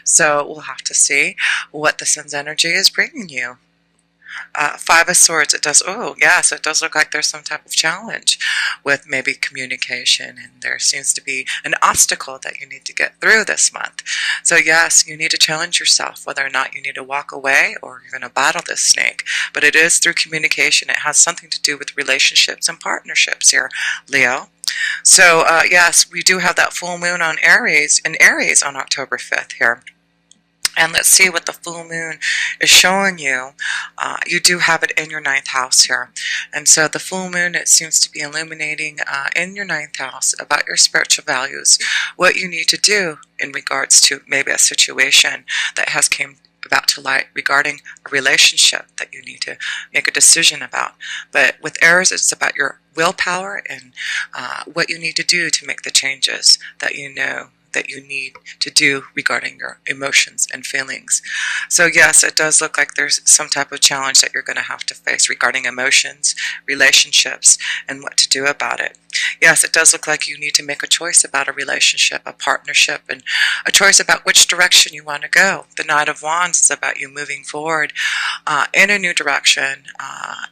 So we'll have to see what the Sun's energy is bringing you. Five of Swords, it does, oh yes, it does look like there's some type of challenge with maybe communication, and there seems to be an obstacle that you need to get through this month. So yes, you need to challenge yourself whether or not you need to walk away or you're going to battle this snake. But it is through communication. It has something to do with relationships and partnerships here, Leo. So yes, we do have that full moon on Aries, in Aries on October 5th here. And let's see what the full moon is showing you. You do have it in your ninth house here. And so the full moon, it seems to be illuminating in your ninth house about your spiritual values, what you need to do in regards to maybe a situation that has came about to light regarding a relationship that you need to make a decision about. But with Aries, it's about your willpower and what you need to do to make the changes that you know that you need to do regarding your emotions and feelings. So yes, it does look like there's some type of challenge that you're going to have to face regarding emotions, relationships, and what to do about it. Yes, it does look like you need to make a choice about a relationship, a partnership, and a choice about which direction you want to go. The Knight of Wands is about you moving forward in a new direction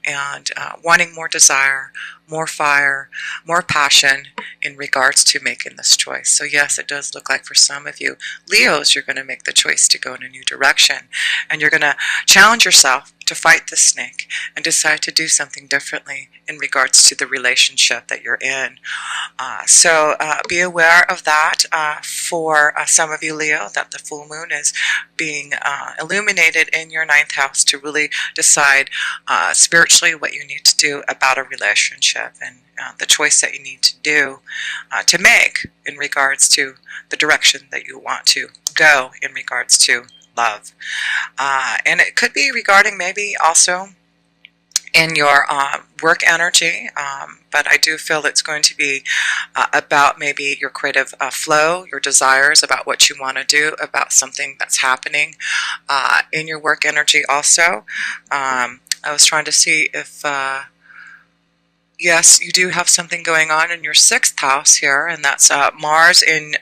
and wanting more desire, more fire, more passion in regards to making this choice. So yes, it does look like for some of you Leos, you're going to make the choice to go in a new direction, and you're going to challenge yourself to fight the snake and decide to do something differently in regards to the relationship that you're in. So be aware of that for some of you, Leo, that the full moon is being illuminated in your ninth house to really decide spiritually what you need to do about a relationship and the choice that you need to do to make in regards to the direction that you want to go in regards to love. And it could be regarding maybe also in your work energy, but I do feel it's going to be about maybe your creative flow, your desires, about what you want to do, about something that's happening in your work energy also. I was trying to see if yes, you do have something going on in your sixth house here, and that's Mars in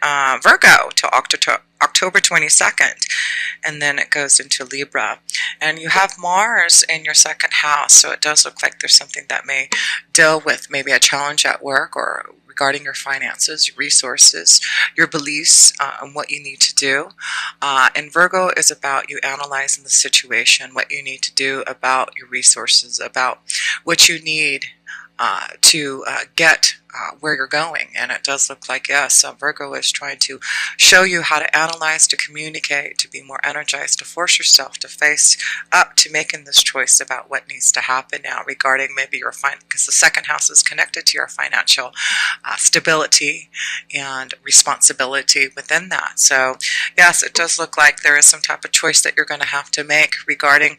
Virgo till October 22nd, and then it goes into Libra. And you have Mars in your second house, so it does look like there's something that may deal with maybe a challenge at work or regarding your finances, your resources, your beliefs, and what you need to do. And Virgo is about you analyzing the situation, what you need to do about your resources, about what you need to get where you're going. And it does look like, yes, Virgo is trying to show you how to analyze, to communicate, to be more energized, to force yourself to face up to making this choice about what needs to happen now regarding maybe your because the second house is connected to your financial stability and responsibility within that. So yes, it does look like there is some type of choice that you're going to have to make regarding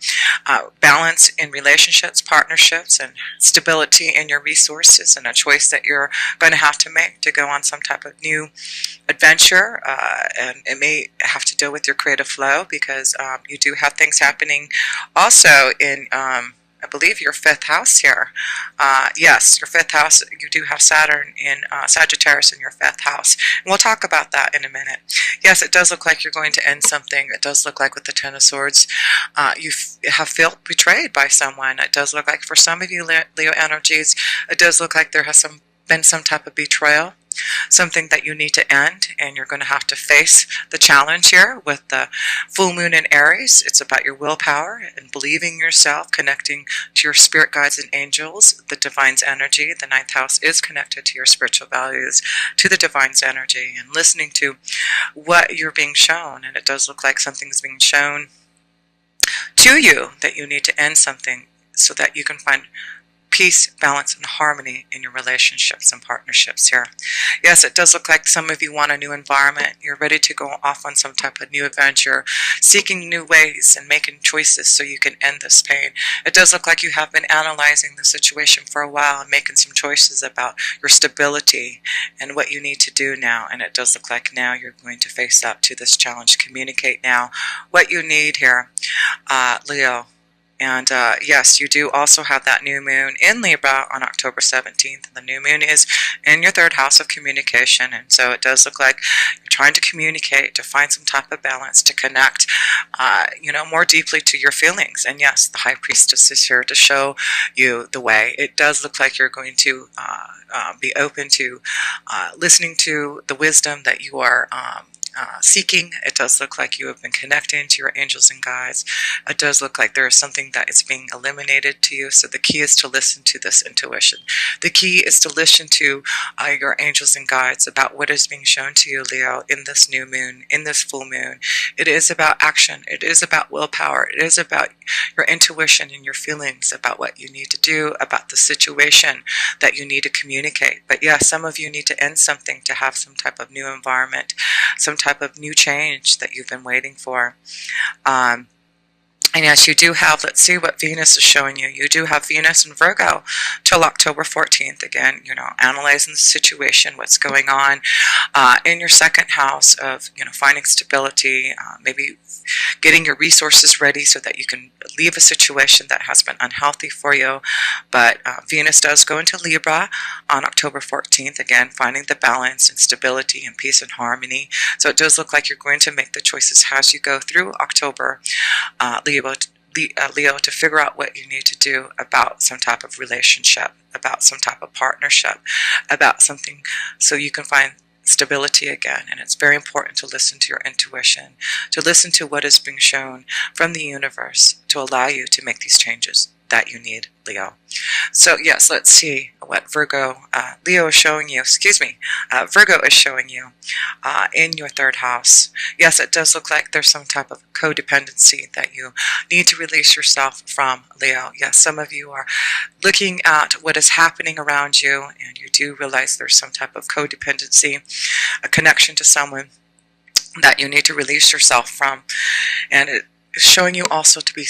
balance in relationships, partnerships, and stability in your resources, and a choice that you're going to have to make to go on some type of new adventure. And it may have to deal with your creative flow because you do have things happening also in I believe your fifth house here. Yes, your fifth house, you do have Saturn in Sagittarius in your fifth house. And we'll talk about that in a minute. Yes, it does look like you're going to end something. It does look like with the Ten of Swords, you have felt betrayed by someone. It does look like for some of you Leo energies, it does look like there has been some type of betrayal, something that you need to end, and you're going to have to face the challenge here with the full moon in Aries. It's about your willpower and believing yourself, connecting to your spirit guides and angels, the divine's energy. The ninth house is connected to your spiritual values, to the divine's energy, and listening to what you're being shown. And it does look like something's being shown to you that you need to end something so that you can find peace, balance, and harmony in your relationships and partnerships here. Yes, it does look like some of you want a new environment. You're ready to go off on some type of new adventure, seeking new ways and making choices so you can end this pain. It does look like you have been analyzing the situation for a while and making some choices about your stability and what you need to do now. And it does look like now you're going to face up to this challenge. Communicate now what you need here, Leo. And yes, you do also have that new moon in Libra on October 17th. The new moon is in your third house of communication. And so it does look like you're trying to communicate, to find some type of balance, to connect, more deeply to your feelings. And yes, the High Priestess is here to show you the way. It does look like you're going to be open to listening to the wisdom that you are seeking. It does look like you have been connecting to your angels and guides. It does look like there is something that is being eliminated to you. So the key is to listen to this intuition. The key is to listen to your angels and guides about what is being shown to you, Leo, in this new moon, in this full moon. It is about action. It is about willpower. It is about your intuition and your feelings about what you need to do, about the situation that you need to communicate. But yeah, some of you need to end something to have some type of new environment, some type of new change that you've been waiting for. And yes, you do have, let's see what Venus is showing you. You do have Venus in Virgo till October 14th. Again, analyzing the situation, what's going on in your second house of, finding stability, maybe getting your resources ready so that you can leave a situation that has been unhealthy for you. But Venus does go into Libra on October 14th. Again, finding the balance and stability and peace and harmony. So it does look like you're going to make the choices as you go through October, Leo, to figure out what you need to do about some type of relationship, about some type of partnership, about something so you can find stability again. And it's very important to listen to your intuition, to listen to what is being shown from the universe to allow you to make these changes that you need, Leo. So yes, let's see what Leo is showing you, Virgo is showing you in your third house. Yes, it does look like there's some type of codependency that you need to release yourself from, Leo. Yes, some of you are looking at what is happening around you and you do realize there's some type of codependency, a connection to someone that you need to release yourself from. And it is showing you also to be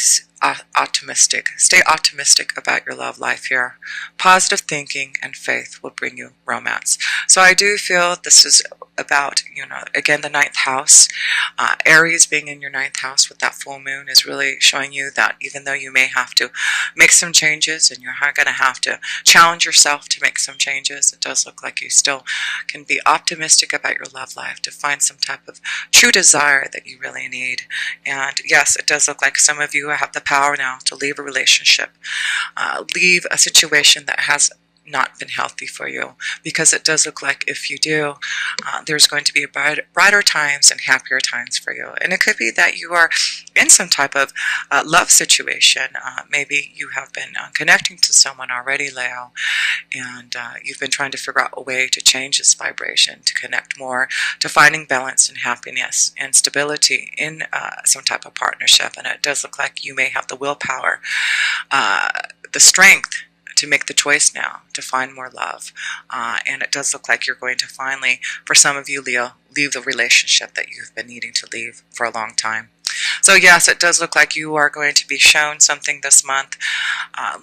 optimistic. Stay optimistic about your love life here. Positive thinking and faith will bring you romance. So I do feel this is about, again, the ninth house. Aries being in your ninth house with that full moon is really showing you that even though you may have to make some changes and you're going to have to challenge yourself to make some changes, it does look like you still can be optimistic about your love life, to find some type of true desire that you really need. And yes, it does look like some of you have the power now to leave a relationship, leave a situation that has not been healthy for you, because it does look like if you do, there's going to be brighter times and happier times for you. And it could be that you are in some type of love situation. Maybe you have been connecting to someone already, Leo, and you've been trying to figure out a way to change this vibration, to connect more, to finding balance and happiness and stability in some type of partnership. And it does look like you may have the willpower, the strength to make the choice now to find more love. And it does look like you're going to finally, for some of you, Leo, leave the relationship that you've been needing to leave for a long time. So yes, it does look like you are going to be shown something this month.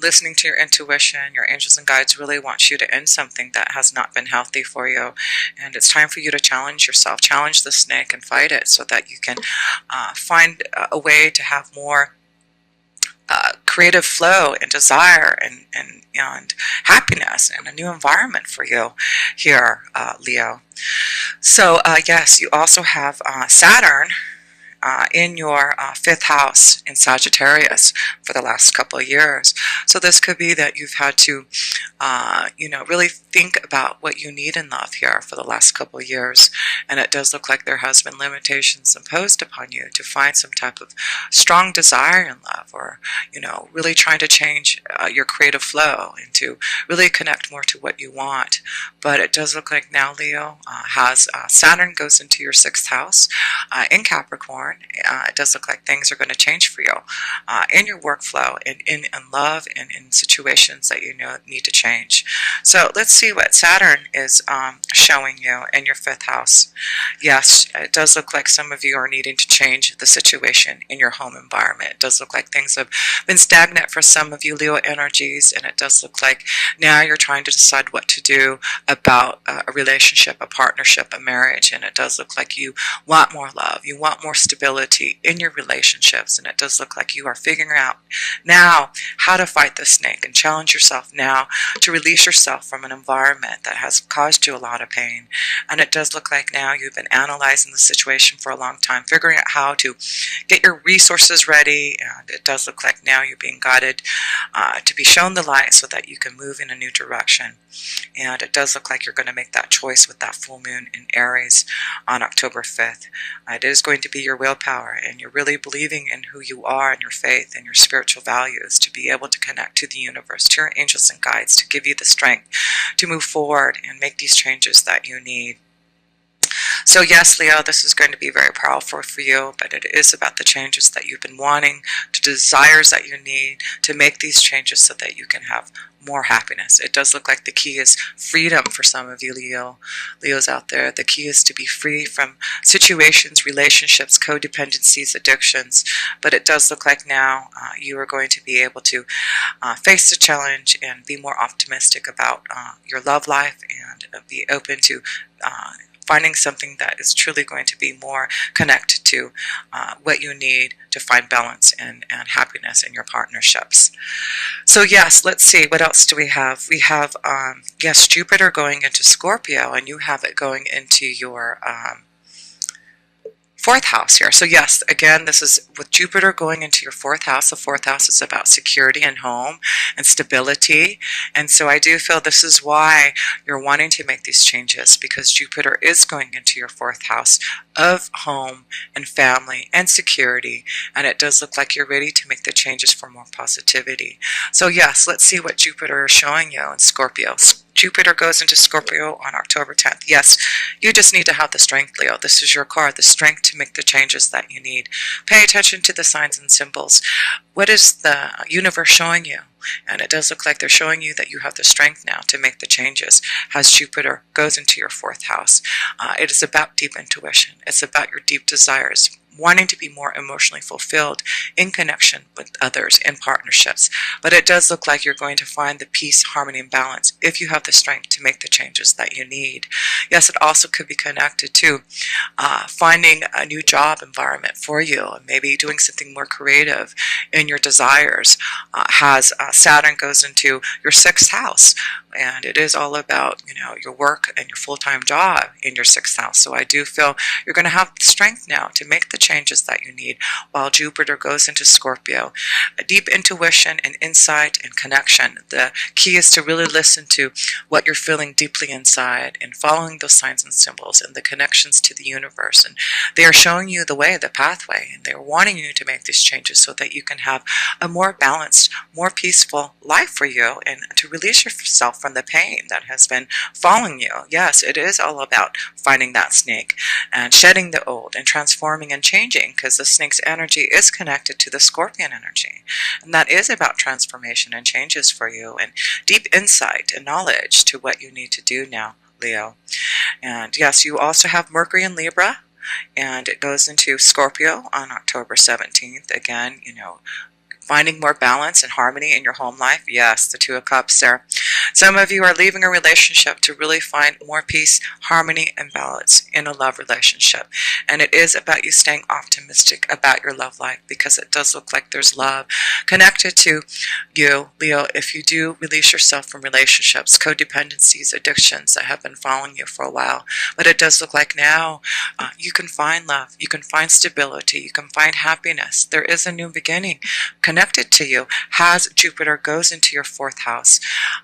Listening to your intuition, your angels and guides really want you to end something that has not been healthy for you. And it's time for you to challenge yourself, challenge the snake and fight it so that you can find a way to have more creative flow and desire and happiness and a new environment for you here, Leo. So yes, you also have Saturn in your fifth house in Sagittarius for the last couple of years. So this could be that you've had to, really think about what you need in love here for the last couple of years. And it does look like there has been limitations imposed upon you to find some type of strong desire in love, or, really trying to change your creative flow and to really connect more to what you want. But it does look like now, Leo, has Saturn goes into your sixth house in Capricorn. It does look like things are going to change for you in your workflow and in love and in situations that you need to change. So let's see what Saturn is showing you in your fifth house. Yes, it does look like some of you are needing to change the situation in your home environment. It does look like things have been stagnant for some of you, Leo energies, and it does look like now you're trying to decide what to do about a relationship, a partnership, a marriage, and it does look like you want more love, you want more stability, stability in your relationships, and it does look like you are figuring out now how to fight the snake and challenge yourself now to release yourself from an environment that has caused you a lot of pain. And it does look like now you've been analyzing the situation for a long time, figuring out how to get your resources ready, and it does look like now you're being guided to be shown the light so that you can move in a new direction. And it does look like you're going to make that choice with that full moon in Aries on October 5th. It is going to be your willpower, and you're really believing in who you are and your faith and your spiritual values to be able to connect to the universe, to your angels and guides, to give you the strength to move forward and make these changes that you need. So yes, Leo, this is going to be very powerful for you, but it is about the changes that you've been wanting, the desires that you need to make these changes so that you can have more happiness. It does look like the key is freedom for some of you Leos out there. The key is to be free from situations, relationships, codependencies, addictions. But it does look like now you are going to be able to face the challenge and be more optimistic about your love life, and be open to finding something that is truly going to be more connected to what you need to find balance and happiness in your partnerships. So yes, let's see, what else do we have? We have, yes, Jupiter going into Scorpio, and you have it going into your fourth house here. So yes, again, this is with Jupiter going into your fourth house. The fourth house is about security and home and stability. And so I do feel this is why you're wanting to make these changes, because Jupiter is going into your fourth house of home and family and security. And it does look like you're ready to make the changes for more positivity. So yes, let's see what Jupiter is showing you in Scorpio. Jupiter goes into Scorpio on October 10th. Yes, you just need to have the strength, Leo. This is your card, the strength to make the changes that you need. Pay attention to the signs and symbols. What is the universe showing you? And it does look like they're showing you that you have the strength now to make the changes as Jupiter goes into your fourth house. It is about deep intuition. It's about your deep desires, wanting to be more emotionally fulfilled in connection with others, in partnerships. But it does look like you're going to find the peace, harmony, and balance if you have the strength to make the changes that you need. Yes, it also could be connected to finding a new job environment for you, and maybe doing something more creative in your desires. Saturn goes into your sixth house, and it is all about, your work and your full-time job in your sixth house. So I do feel you're going to have the strength now to make the changes that you need while Jupiter goes into Scorpio. A deep intuition and insight and connection. The key is to really listen to what you're feeling deeply inside and following those signs and symbols and the connections to the universe. And they are showing you the way, the pathway, and they're wanting you to make these changes so that you can have a more balanced, more peaceful life for you, and to release yourself from the pain that has been following you. Yes, it is all about finding that snake and shedding the old and transforming and changing, because the snake's energy is connected to the Scorpion energy, and that is about transformation and changes for you, and deep insight and knowledge to what you need to do now, Leo. And yes, you also have Mercury in Libra, and it goes into Scorpio on October 17th. Again, finding more balance and harmony in your home life. Yes, the Two of Cups there. Some of you are leaving a relationship to really find more peace, harmony, and balance in a love relationship. And it is about you staying optimistic about your love life, because it does look like there's love connected to you, Leo, if you do release yourself from relationships, codependencies, addictions that have been following you for a while. But it does look like now you can find love, you can find stability, you can find happiness. There is a new beginning connected to you as Jupiter goes into your fourth house.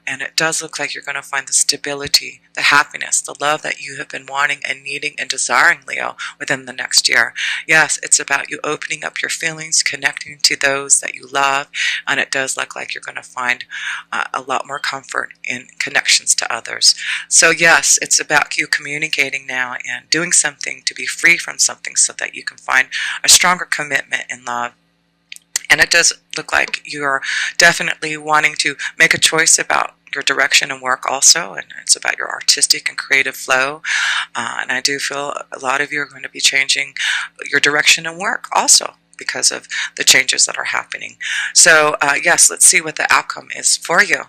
And it does look like you're going to find the stability, the happiness, the love that you have been wanting and needing and desiring, Leo, within the next year. Yes, it's about you opening up your feelings, connecting to those that you love, and it does look like you're going to find a lot more comfort in connections to others. So yes, it's about you communicating now and doing something to be free from something so that you can find a stronger commitment in love. And it does look like you're definitely wanting to make a choice about your direction and work also, and it's about your artistic and creative flow. And I do feel a lot of you are going to be changing your direction and work also because of the changes that are happening. So yes, let's see what the outcome is for you.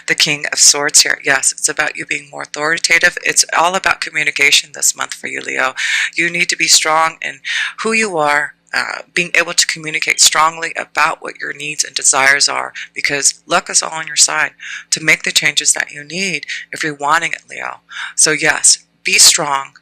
the King of Swords here. Yes, it's about you being more authoritative. It's all about communication this month for you, Leo. You need to be strong in who you are, being able to communicate strongly about what your needs and desires are, because luck is all on your side to make the changes that you need if you're wanting it, Leo. So yes, be strong.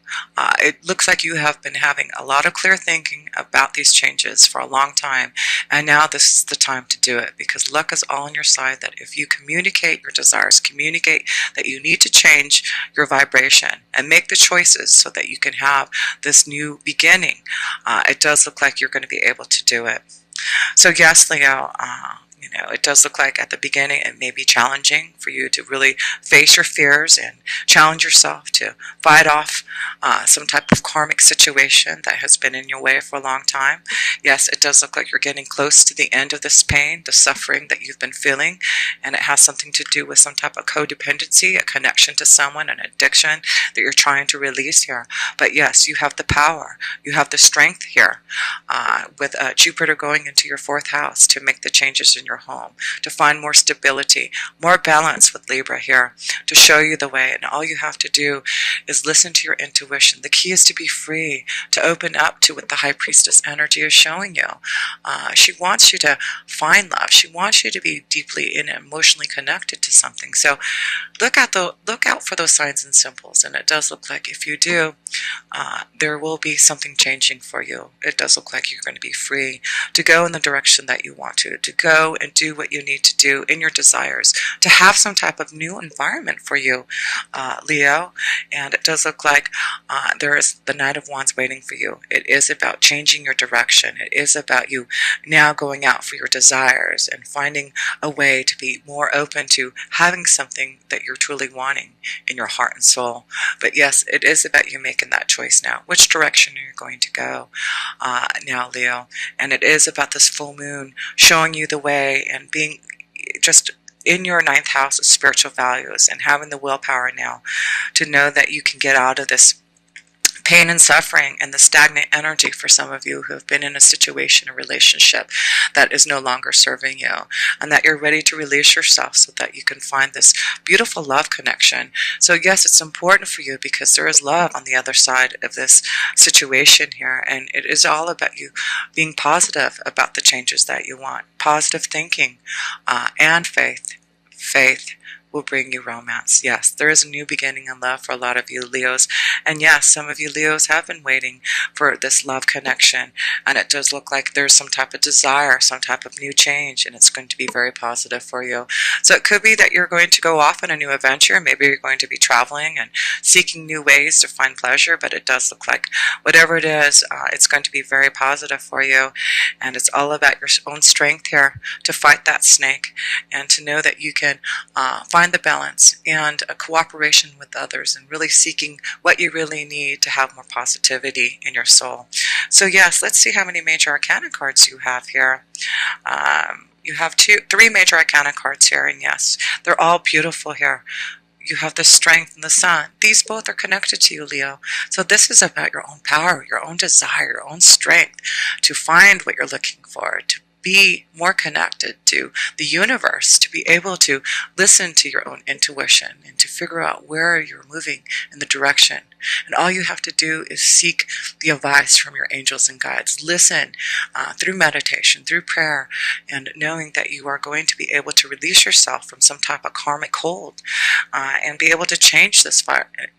It looks like you have been having a lot of clear thinking about these changes for a long time, and now this is the time to do it, because luck is all on your side. That if you communicate your desires, communicate that you need to change your vibration and make the choices so that you can have this new beginning, it does look like you're going to be able to do it. So yes, Leo, it does look like at the beginning it may be challenging for you to really face your fears and challenge yourself to fight off some type of karmic situation that has been in your way for a long time. Yes, it does look like you're getting close to the end of this pain, the suffering that you've been feeling, and it has something to do with some type of codependency, a connection to someone, an addiction that you're trying to release here. But yes, you have the power, you have the strength here, with Jupiter going into your 4th house to make the changes in your home, to find more stability, more balance with Libra here, to show you the way. And all you have to do is listen to your intuition. The key is to be free, to open up to what the High Priestess energy is showing you. She wants you to find love. She wants you to be deeply and emotionally connected to something. So look out for those signs and symbols. And it does look like if you do, there will be something changing for you. It does look like you're going to be free to go in the direction that you want to go and do what you need to do in your desires, to have some type of new environment for you, Leo. And it does look like there is the Knight of Wands waiting for you. It is about changing your direction. It is about you now going out for your desires and finding a way to be more open to having something that you're truly wanting in your heart and soul. But yes, it is about you making that choice now. Which direction are you going to go now, Leo? And it is about this full moon showing you the way and being just in your 9th house of spiritual values and having the willpower now to know that you can get out of this pain and suffering and the stagnant energy for some of you who have been in a situation, a relationship that is no longer serving you, and that you're ready to release yourself so that you can find this beautiful love connection. So yes, it's important for you because there is love on the other side of this situation here, and it is all about you being positive about the changes that you want, positive thinking, and faith. Faith will bring you romance. Yes, there is a new beginning in love for a lot of you Leos. And yes, some of you Leos have been waiting for this love connection. And it does look like there's some type of desire, some type of new change, and it's going to be very positive for you. So it could be that you're going to go off on a new adventure. Maybe you're going to be traveling and seeking new ways to find pleasure, but it does look like whatever it is, it's going to be very positive for you. And it's all about your own strength here to fight that snake and to know that you can find the balance and a cooperation with others and really seeking what you really need to have more positivity in your soul. So yes, let's see how many major arcana cards you have here. You have 3 major arcana cards here, and yes, they're all beautiful here. You have the Strength and the Sun. These both are connected to you, Leo. So this is about your own power, your own desire, your own strength to find what you're looking for, to be more connected to the universe, to be able to listen to your own intuition and to figure out where you're moving in the direction. And all you have to do is seek the advice from your angels and guides. Listen through meditation, through prayer, and knowing that you are going to be able to release yourself from some type of karmic hold and be able to change this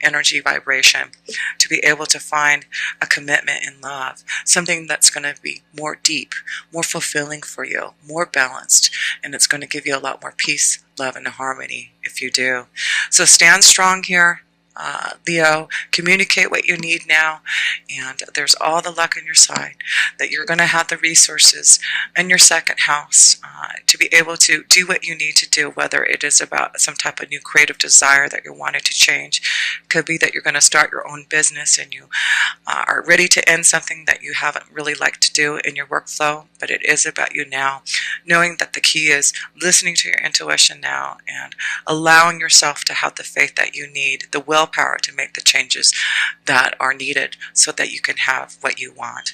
energy vibration, to be able to find a commitment in love, something that's going to be more deep, more fulfilling for you, more balanced, and it's going to give you a lot more peace, love, and harmony if you do. So stand strong here, Leo. Communicate what you need now, and there's all the luck on your side that you're going to have the resources in your 2nd house to be able to do what you need to do, whether it is about some type of new creative desire that you're wanting to change. It could be that you're going to start your own business and you are ready to end something that you haven't really liked to do in your workflow, but it is about you now, knowing that the key is listening to your intuition now and allowing yourself to have the faith that you need, the willpower to make the changes that are needed so that you can have what you want.